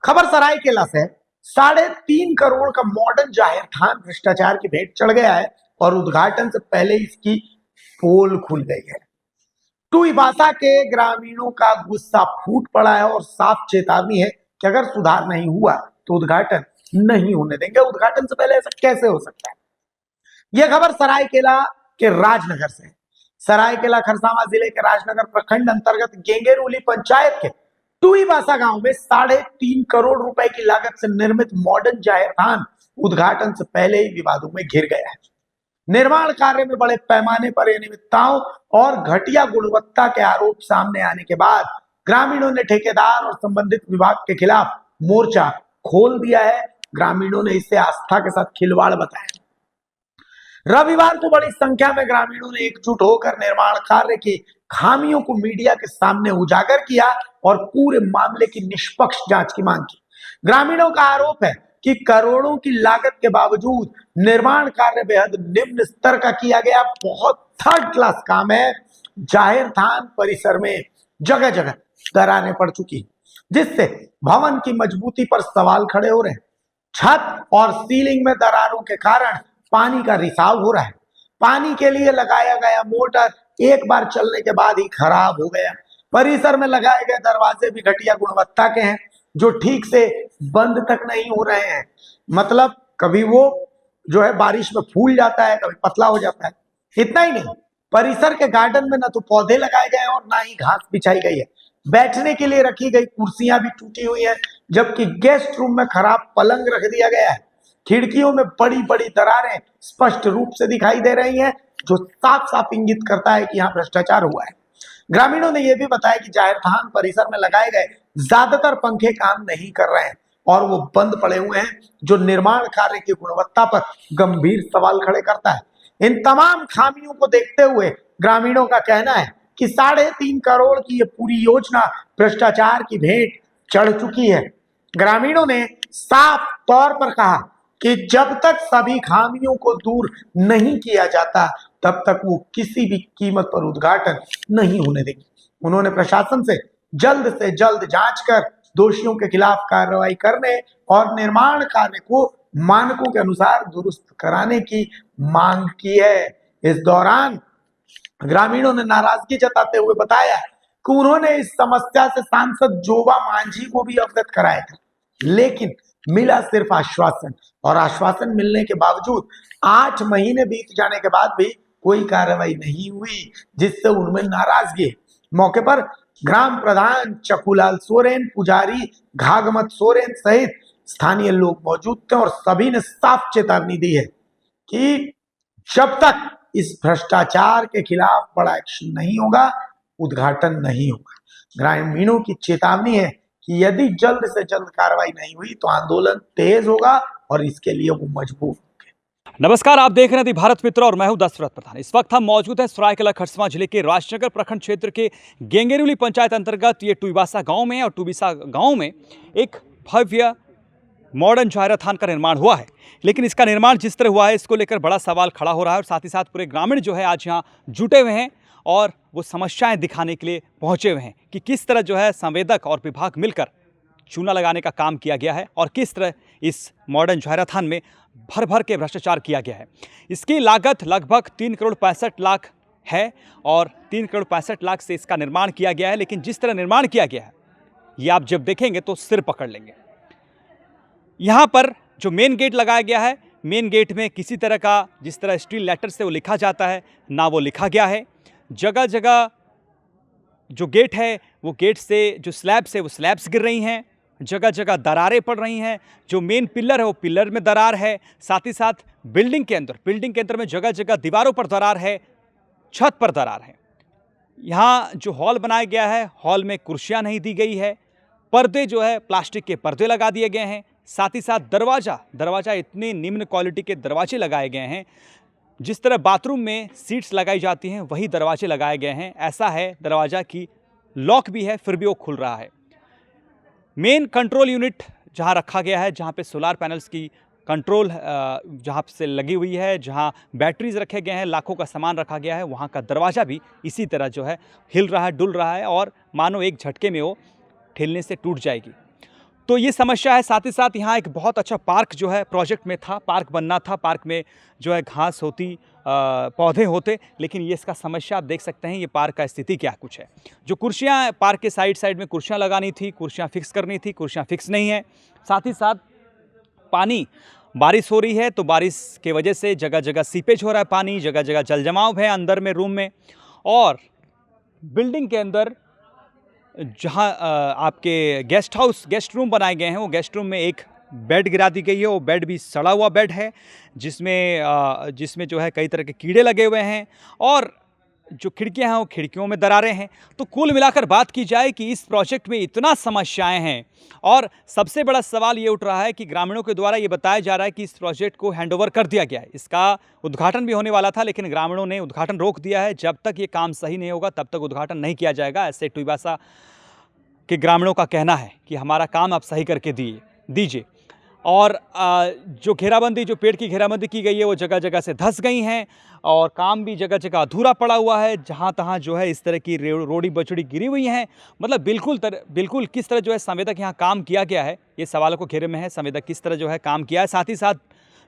खबर सरायकेला से 3.5 करोड़ का मॉडर्न जाहिर खान भ्रष्टाचार की भेंट चढ़ गया है और उद्घाटन से पहले इसकी पोल खुल गई है। टूईबासा के ग्रामीणों का गुस्सा फूट पड़ा है और साफ चेतावनी है कि अगर सुधार नहीं हुआ तो उद्घाटन नहीं होने देंगे। उद्घाटन से पहले ऐसा कैसे हो सकता है? यह खबर सरायकेला के राजनगर से है। सरायकेला खरसावां जिले के राजनगर प्रखंड अंतर्गत गेंगेरोली पंचायत के टूईबासा गांव में 3.5 करोड़ रुपए की लागत से निर्मित मॉडर्न जाहिर खान उद्घाटन से पहले ही विवादों में घिर गया है। निर्माण कार्य में बड़े पैमाने पर अनियमितताओं और घटिया गुणवत्ता के आरोप सामने आने के बाद ग्रामीणों ने ठेकेदार और संबंधित विभाग के खिलाफ मोर्चा खोल दिया है। ग्रामीणों ने इसे आस्था के साथ खिलवाड़ बताया। रविवार को बड़ी संख्या में ग्रामीणों ने एकजुट होकर निर्माण कार्य की खामियों को मीडिया के सामने उजागर किया और पूरे मामले की निष्पक्ष जांच की मांग की। ग्रामीणों का आरोप है कि करोड़ों की लागत के बावजूद निर्माण कार्य बेहद निम्न स्तर का किया गया। बहुत थर्ड क्लास काम है। जाहिर खान परिसर में जगह जगह दरारें पड़ चुकी, जिससे भवन की मजबूती पर सवाल खड़े हो रहे हैं। छत और सीलिंग में दरारों के कारण पानी का रिसाव हो रहा है। पानी के लिए लगाया गया मोटर एक बार चलने के बाद ही खराब हो गया। परिसर में लगाए गए दरवाजे भी घटिया गुणवत्ता के हैं, जो ठीक से बंद तक नहीं हो रहे हैं। मतलब कभी वो जो है बारिश में फूल जाता है, कभी पतला हो जाता है। इतना ही नहीं, परिसर के गार्डन में न तो पौधे लगाए गए हैं और ना ही घास बिछाई गई है। बैठने के लिए रखी गई कुर्सियां भी टूटी हुई हैं, जबकि गेस्ट रूम में खराब पलंग रख दिया गया है। खिड़कियों में बड़ी बड़ी दरारें स्पष्ट रूप से दिखाई दे रही हैं, जो साफ साफ इंगित करता है कि यहाँ भ्रष्टाचार हुआ है। ग्रामीणों ने यह भी बताया कि जाहिर खान परिसर में लगाए गए ज्यादातर पंखे काम नहीं कर रहे हैं और वो बंद पड़े हुए हैं, जो निर्माण कार्य की गुणवत्ता पर गंभीर सवाल खड़े करता है। इन तमाम खामियों को देखते हुए ग्रामीणों का कहना है कि 3.5 करोड़ की ये पूरी योजना भ्रष्टाचार की भेंट चढ़ चुकी है। ग्रामीणों ने साफ तौर पर कहा कि जब तक सभी खामियों को दूर नहीं किया जाता तब तक वो किसी भी कीमत पर उद्घाटन नहीं होने देंगे। उन्होंने प्रशासन से जल्द जांच कर दोषियों के खिलाफ कार्रवाई करने और निर्माण कार्य को मानकों के अनुसार दुरुस्त कराने की मांग की है। इस दौरान ग्रामीणों ने नाराजगी जताते हुए बताया कि उन्होंने इस समस्या से सांसद जोबा मांझी को भी अवगत कराया था, लेकिन मिला सिर्फ आश्वासन, और आश्वासन मिलने के बावजूद 8 महीने बीत जाने के बाद भी कोई कार्रवाई नहीं हुई, जिससे उनमें नाराजगी है। मौके पर ग्राम प्रधान चकुलाल सोरेन, पुजारी घागमत सोरेन सहित स्थानीय लोग मौजूद थे और सभी ने साफ चेतावनी दी है कि जब तक इस भ्रष्टाचार के खिलाफ बड़ा एक्शन नहीं होगा, उद्घाटन नहीं होगा। ग्रामीणों की चेतावनी है कि यदि जल्द से जल्द कार्रवाई नहीं हुई तो आंदोलन तेज होगा और इसके लिए वो मजबूर होंगे। नमस्कार, आप देख रहे हैं दी भारत मित्र और मैं हूं दशरथ प्रधान। इस वक्त हम मौजूद हैं सरायकेला खरसावां जिले के राजनगर प्रखंड क्षेत्र के गेंगेरोली पंचायत अंतर्गत ये टूईबासा गांव में, और टूईबासा गांव में एक भव्य मॉडर्न जाहिर खान का निर्माण हुआ है। लेकिन इसका निर्माण जिस तरह हुआ है, इसको लेकर बड़ा सवाल खड़ा हो रहा है और साथ ही साथ पूरे ग्रामीण जो है आज यहाँ जुटे हुए हैं और वो समस्याएं दिखाने के लिए पहुंचे हुए हैं कि किस तरह जो है संवेदक और विभाग मिलकर चूना लगाने का काम किया गया है और किस तरह इस मॉडर्न जाहिर खान में भर भर के भ्रष्टाचार किया गया है। इसकी लागत लगभग 3 करोड़ 65 लाख है और 3 करोड़ 65 लाख से इसका निर्माण किया गया है। लेकिन जिस तरह निर्माण किया गया है, ये आप जब देखेंगे तो सिर पकड़ लेंगे। यहाँ पर जो मेन गेट लगाया गया है, मेन गेट में किसी तरह का जिस तरह स्टील लेटर से वो लिखा जाता है ना वो लिखा गया है। जगह जगह जो गेट है वो गेट से जो स्लैब्स है वो स्लैब्स गिर रही हैं। जगह जगह दरारें पड़ रही हैं। जो मेन पिलर है वो पिलर में दरार है। साथ ही साथ बिल्डिंग के अंदर में जगह जगह दीवारों पर दरार है, छत पर दरार है। यहाँ जो हॉल बनाया गया है, हॉल में कुर्सियाँ नहीं दी गई है। पर्दे जो है प्लास्टिक के पर्दे लगा दिए गए हैं। साथ ही साथ दरवाज़ा इतने निम्न क्वालिटी के दरवाजे लगाए गए हैं, जिस तरह बाथरूम में सीट्स लगाई जाती हैं वही दरवाजे लगाए गए हैं। ऐसा है दरवाज़ा की लॉक भी है फिर भी वो खुल रहा है। मेन कंट्रोल यूनिट जहां रखा गया है, जहां पे सोलार पैनल्स की कंट्रोल जहां से लगी हुई है, जहां बैटरीज रखे गए हैं, लाखों का सामान रखा गया है, वहां का दरवाज़ा भी इसी तरह जो है हिल रहा है, डुल रहा है और मानो एक झटके में वो हिलने से टूट जाएगी। तो ये समस्या है। साथ ही साथ यहाँ एक बहुत अच्छा पार्क जो है प्रोजेक्ट में था, पार्क बनना था, पार्क में जो है घास होती, पौधे होते, लेकिन ये इसका समस्या आप देख सकते हैं। ये पार्क का स्थिति क्या कुछ है। जो कुर्सियाँ पार्क के साइड में कुर्सियाँ लगानी थी, कुर्सियाँ फिक्स करनी थी, कुर्सियाँ फिक्स नहीं है। साथ ही साथ पानी, बारिश हो रही है तो बारिश के वजह से जगह जगह सीपेज हो रहा है पानी, जगह जगह जल जमाव है अंदर में रूम में। और बिल्डिंग के अंदर जहां आपके गेस्ट रूम बनाए गए हैं, वो गेस्ट रूम में एक बेड गिरा दी गई है। वो बेड भी सड़ा हुआ बेड है, जिसमें जो है कई तरह के कीड़े लगे हुए हैं, और जो खिड़कियां हैं वो खिड़कियों में दरारें हैं। तो कुल मिलाकर बात की जाए कि इस प्रोजेक्ट में इतना समस्याएं हैं, और सबसे बड़ा सवाल ये उठ रहा है कि ग्रामीणों के द्वारा ये बताया जा रहा है कि इस प्रोजेक्ट को हैंडओवर कर दिया गया है। इसका उद्घाटन भी होने वाला था, लेकिन ग्रामीणों ने उद्घाटन रोक दिया है। जब तक ये काम सही नहीं होगा तब तक उद्घाटन नहीं किया जाएगा, ऐसे टुईबासा के ग्रामीणों का कहना है कि हमारा काम आप सही करके दीजिए। और जो घेराबंदी, जो पेड़ की घेराबंदी की गई है, वो जगह जगह से धंस गई हैं, और काम भी जगह जगह अधूरा पड़ा हुआ है। जहाँ तहाँ जो है इस तरह की रोड़ी बछड़ी गिरी हुई हैं। मतलब बिल्कुल किस तरह जो है संवेदक यहाँ काम किया गया है, ये सवालों को घेरे में है। संवेदक किस तरह जो है काम किया है। साथ ही साथ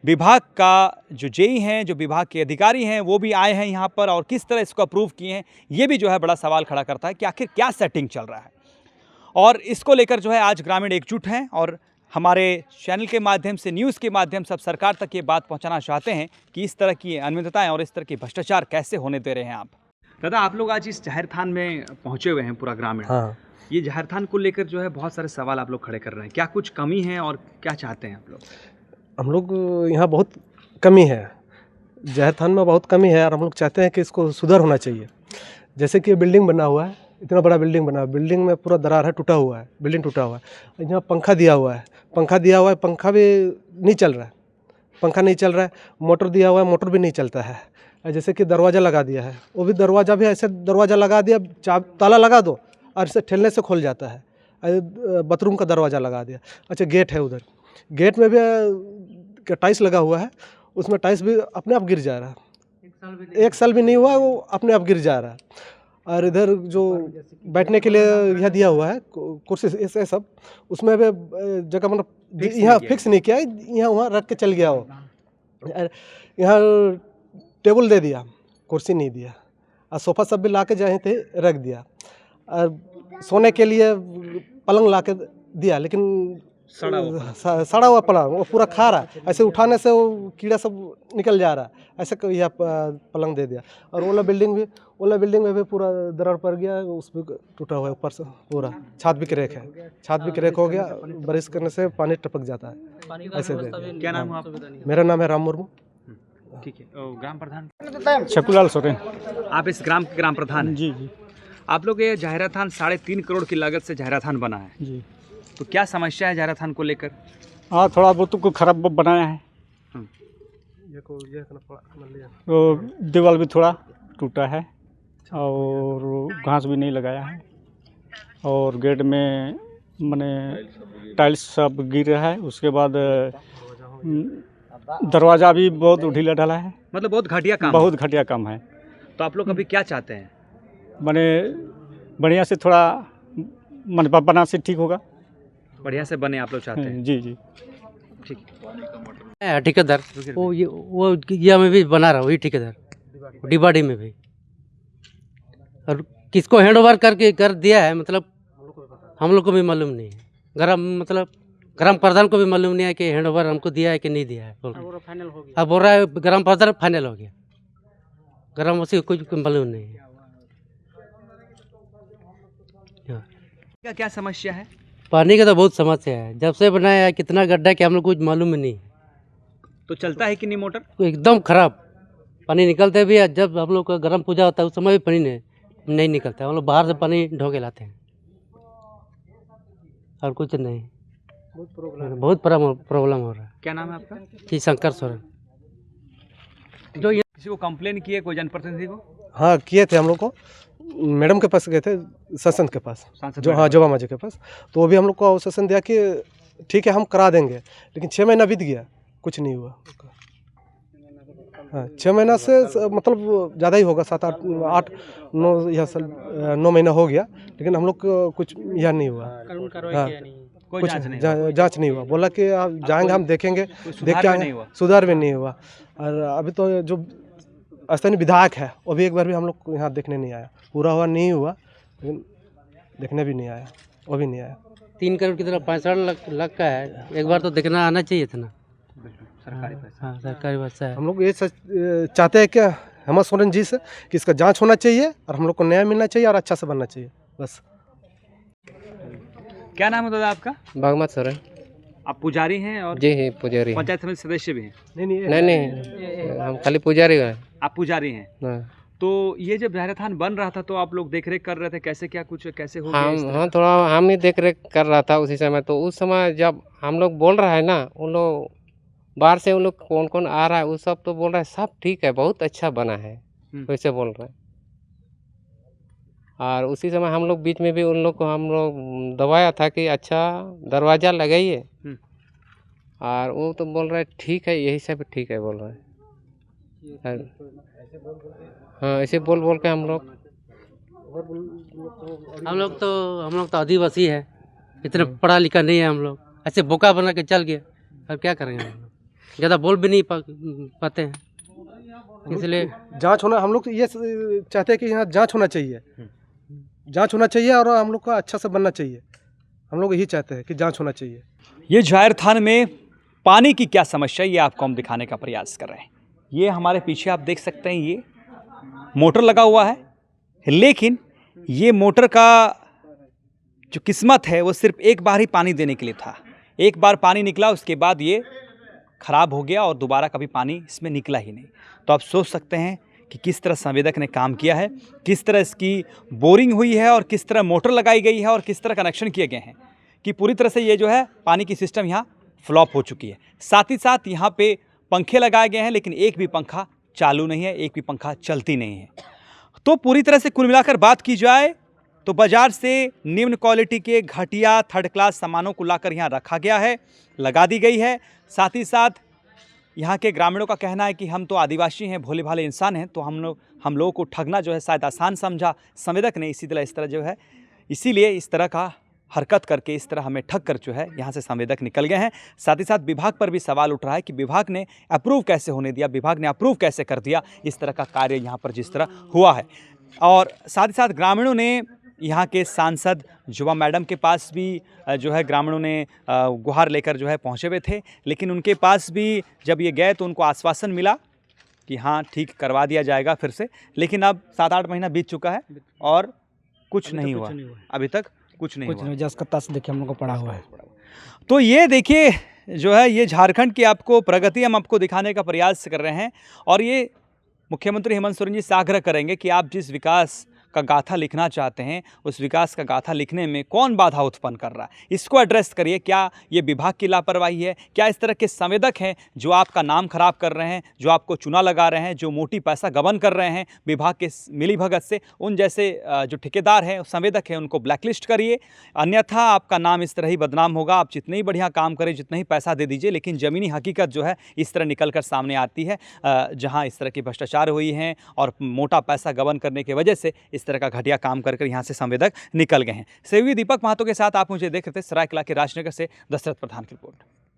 विभाग का जो जेई हैं, जो विभाग के अधिकारी हैं, वो भी आए हैं यहाँ पर, और किस तरह इसको अप्रूव किए हैं, ये भी जो है बड़ा सवाल खड़ा करता है कि आखिर क्या सेटिंग चल रहा है। और इसको लेकर जो है आज ग्रामीण एकजुट हैं, और हमारे चैनल के माध्यम से, न्यूज़ के माध्यम से अब सरकार तक ये बात पहुंचाना चाहते हैं कि इस तरह की अनियमितताएं और इस तरह की भ्रष्टाचार कैसे होने दे रहे हैं आप। दादा, आप लोग आज इस जाहिर थान में पहुंचे हुए हैं, पूरा ग्रामीण। हाँ, ये जाहिर थान को लेकर जो है बहुत सारे सवाल आप लोग खड़े कर रहे हैं। क्या कुछ कमी है और क्या चाहते हैं आप लोग? हम लोग यहाँ बहुत कमी है, जाहिर थान में बहुत कमी है, और हम लोग चाहते हैं कि इसको सुधार होना चाहिए। जैसे कि बिल्डिंग बना हुआ है, इतना बड़ा बिल्डिंग बना है, बिल्डिंग में पूरा दरार है, टूटा हुआ है, बिल्डिंग टूटा हुआ है। यहाँ पंखा दिया हुआ है, पंखा भी नहीं चल रहा है, पंखा नहीं चल रहा है। मोटर दिया हुआ है, मोटर भी नहीं चलता है। जैसे कि दरवाज़ा लगा दिया है, वो भी दरवाज़ा भी ऐसे दरवाज़ा लगा दिया, ताला लगा दो और इसे ठेलने से खोल जाता है। बाथरूम का दरवाज़ा लगा दिया। अच्छा, गेट है, उधर गेट में भी टाइल्स लगा हुआ है, उसमें टाइल्स भी अपने आप गिर जा रहा है। एक साल भी नहीं हुआ, वो अपने आप गिर जा रहा है। और इधर जो बैठने के लिए यह दिया हुआ है कुर्सी, ऐसे सब, उसमें भी जगह मतलब यहाँ फिक्स नहीं किया, यहाँ वहाँ रख के चल गया वो। यहाँ टेबल दे दिया, कुर्सी नहीं दिया, और सोफ़ा सब भी ला के जहाँ थे रख दिया। और सोने के लिए पलंग ला के दिया, लेकिन सड़ा हुआ पलंग वो पूरा खा रहा है। ऐसे उठाने से वो कीड़ा सब निकल जा रहा है, ऐसे यह पलंग दे दिया। और ओला बिल्डिंग में भी पूरा दरार पड़ गया, उसमें टूटा हुआ है ऊपर से पूरा। छत भी क्रैक है, छत भी क्रैक हो गया, बारिश करने से पानी टपक जाता है। ऐसे क्या नाम है आपका? मेरा नाम है राम मुर्मू। ठीक है। ग्राम प्रधान छकुलाल सोरेन। आप इस ग्राम के ग्राम प्रधान हैं? जी जी आप लोग ये जाहिर थान 3.5 करोड़ की लागत से जाहिर थान बना है, जी। तो क्या समस्या है जाहिर थान को लेकर? हाँ, थोड़ा बहुत को खराब बनाया है, तो दीवार भी थोड़ा टूटा है, और घास भी नहीं लगाया है, और गेट में माने टाइल्स सब गिर रहा है। उसके बाद दरवाज़ा भी बहुत ढीला ढाला है, मतलब बहुत घटिया काम बहुत घटिया काम है। तो आप लोग अभी क्या चाहते हैं? माने बढ़िया से थोड़ा मन बना से ठीक होगा, बढ़िया से बने आप लोग चाहते हैं? जी जी। ठीक है ठेकेदार, वो ये में भी बना रहा, वही ठेकेदार डिबाडी में भी। और किसको हैंड ओवर करके कर दिया है, मतलब हम लोग को भी मालूम नहीं है। ग्राम प्रधान को भी मालूम नहीं है कि हैंड ओवर हमको दिया है कि नहीं दिया है। अब बोल रहा है ग्राम प्रधान फाइनल हो गया, ग्रामवासी को कुछ मालूम नहीं है। क्या समस्या है? पानी का तो बहुत समस्या है, जब से बनाया है कितना गड्ढा कि हम लोग कुछ मालूम ही नहीं। तो चलता है कि नहीं मोटर? एकदम खराब पानी निकलते भी है। जब हम लोग का गर्म पूजा होता है उस समय भी पानी नहीं निकलता है। हम लोग बाहर से पानी ढो के लाते हैं, और कुछ नहीं। बहुत प्रॉब्लम हो रहा है। क्या नाम है आपका? जी, शंकर सोरेन। जो किसी को कंप्लेन किए कोई जनप्रतिनिधि को? हाँ, किए थे। हम लोग को मैडम के पास गए थे, ससन के पास, जो हाँ जोबा माजी के पास। तो वो भी हम लोग को आश्वासन दिया कि ठीक है हम करा देंगे, लेकिन 6 महीना बीत गया, कुछ नहीं हुआ। हाँ, 6 महीना से मतलब ज़्यादा ही होगा, 7 8 9 महीना हो गया, लेकिन हम लोग को कुछ यह नहीं हुआ। हाँ, कोई कुछ जांच नहीं हुआ, जांच नहीं हुआ। बोला कि आप जाएंगे, हम देखेंगे, कोई देख सुधार के भी आएंगे। नहीं हुआ। सुधार भी नहीं हुआ। और अभी तो जो स्थानीय विधायक है वो भी एक बार भी हम लोग को यहाँ देखने नहीं आया। पूरा हुआ नहीं हुआ, लेकिन देखने भी नहीं आया, वो भी नहीं आया। 3 करोड़ की तरफ 65 लाख का है, एक बार तो देखना आना चाहिए था ना। सरकारी पैसा। हाँ, सरकारी पैसा है। हम लोग ये चाहते हैं कि हेमंत सोरेन जी से कि इसका जांच होना चाहिए और हम लोग को न्याय मिलना चाहिए और अच्छा से बनना चाहिए, बस। क्या नाम है दादा आपका? बागमत सोरेन। आप पुजारी हैं और जी ही पुजारी हैं। पंचायत समिति सदस्य भी हैं? नहीं, हम खाली पुजारी हैं। आप पुजारी हैं। हाँ, तो ये जब जाहिर बन रहा था तो आप लोग देख रेख कर रहे थे, कैसे क्या कुछ कैसे हो गया इस तरह? हाँ, थोड़ा हम ही देख रेख कर रहा था उसी समय। तो उस समय जब हम लोग बोल रहा है ना, उन लोग बाहर से उन लोग कौन कौन आ रहा है वो सब तो बोल रहा है सब ठीक है, बहुत अच्छा बना है, वैसे बोल रहे हैं। और उसी समय हम लोग बीच में भी उन लोग को हम लोग दबाया था कि अच्छा दरवाज़ा लगाइए, और वो तो बोल रहा है ठीक है, यही सब ठीक है बोल रहा है। हाँ, ऐसे बोल बोल के हम लोग तो आदिवासी है, इतना पढ़ा लिखा नहीं है हम लोग, ऐसे बोका बना के चल गए। अब क्या करेंगे हम लोग, ज़्यादा बोल भी नहीं पाते हैं, इसलिए जांच होना, हम लोग तो ये चाहते हैं कि यहाँ जांच होना चाहिए, जांच होना चाहिए और हम लोग को अच्छा से बनना चाहिए। हम लोग यही चाहते हैं कि जांच होना चाहिए। ये जाहिर थान में पानी की क्या समस्या है ये आपको हम दिखाने का प्रयास कर रहे हैं। ये हमारे पीछे आप देख सकते हैं, ये मोटर लगा हुआ है, लेकिन ये मोटर का जो किस्मत है वो सिर्फ एक बार ही पानी देने के लिए था। एक बार पानी निकला, उसके बाद ये ख़राब हो गया और दोबारा कभी पानी इसमें निकला ही नहीं। तो आप सोच सकते हैं कि किस तरह संवेदक ने काम किया है, किस तरह इसकी बोरिंग हुई है और किस तरह मोटर लगाई गई है और किस तरह कनेक्शन किए गए हैं कि पूरी तरह से ये जो है पानी की सिस्टम यहाँ फ्लॉप हो चुकी है। साथ ही साथ यहाँ पे पंखे लगाए गए हैं, लेकिन एक भी पंखा चालू नहीं है, एक भी पंखा चलती नहीं है। तो पूरी तरह से कुल मिलाकर बात की जाए तो बाज़ार से निम्न क्वालिटी के घटिया थर्ड क्लास सामानों को लाकर यहाँ रखा गया है, लगा दी गई है। साथ ही साथ यहाँ के ग्रामीणों का कहना है कि हम तो आदिवासी हैं, भोले भाले इंसान हैं, तो हम लोगों को ठगना जो है शायद आसान समझा संवेदक ने, इस तरह जो है इसीलिए इस तरह का हरकत करके इस तरह हमें ठग कर जो है यहाँ से संवेदक निकल गए हैं। साथ ही साथ विभाग पर भी सवाल उठ रहा है कि विभाग ने अप्रूव कैसे होने दिया, विभाग ने अप्रूव कैसे कर दिया इस तरह का कार्य यहाँ पर जिस तरह हुआ है। और साथ ही साथ ग्रामीणों ने यहाँ के सांसद जुबा मैडम के पास भी जो है ग्रामीणों ने गुहार लेकर जो है पहुँचे हुए थे, लेकिन उनके पास भी जब ये गए तो उनको आश्वासन मिला कि हाँ ठीक करवा दिया जाएगा फिर से, लेकिन अब 7-8 महीना बीत चुका है और कुछ नहीं हुआ, अभी तक कुछ नहीं हुआ। जसकत्ता से देखिए हम लोग को पड़ा हुआ है। तो ये देखिए जो है ये झारखंड की आपको प्रगति हम आपको दिखाने का प्रयास कर रहे हैं, और ये मुख्यमंत्री हेमंत सोरेन जी से आग्रह करेंगे कि आप जिस विकास का गाथा लिखना चाहते हैं उस विकास का गाथा लिखने में कौन बाधा उत्पन्न कर रहा है, इसको एड्रेस करिए। क्या ये विभाग की लापरवाही है, क्या इस तरह के संवेदक हैं जो आपका नाम खराब कर रहे हैं, जो आपको चुना लगा रहे हैं, जो मोटी पैसा गबन कर रहे हैं विभाग के मिलीभगत से, उन जैसे जो ठेकेदार हैं संवेदक हैं उनको ब्लैकलिस्ट करिए, अन्यथा आपका नाम इस तरह ही बदनाम होगा। आप जितने ही बढ़िया काम करें, जितना ही पैसा दे दीजिए, लेकिन ज़मीनी हकीकत जो है इस तरह निकल कर सामने आती है, जहाँ इस तरह की भ्रष्टाचार हुई हैं और मोटा पैसा गबन करने की वजह से इस तरह का घटिया काम कर यहाँ से संवेदक निकल गए हैं। सहयोगी दीपक महतो के साथ आप मुझे देख रहे थे सरायकेला के राजनगर से दशरथ प्रधान की रिपोर्ट।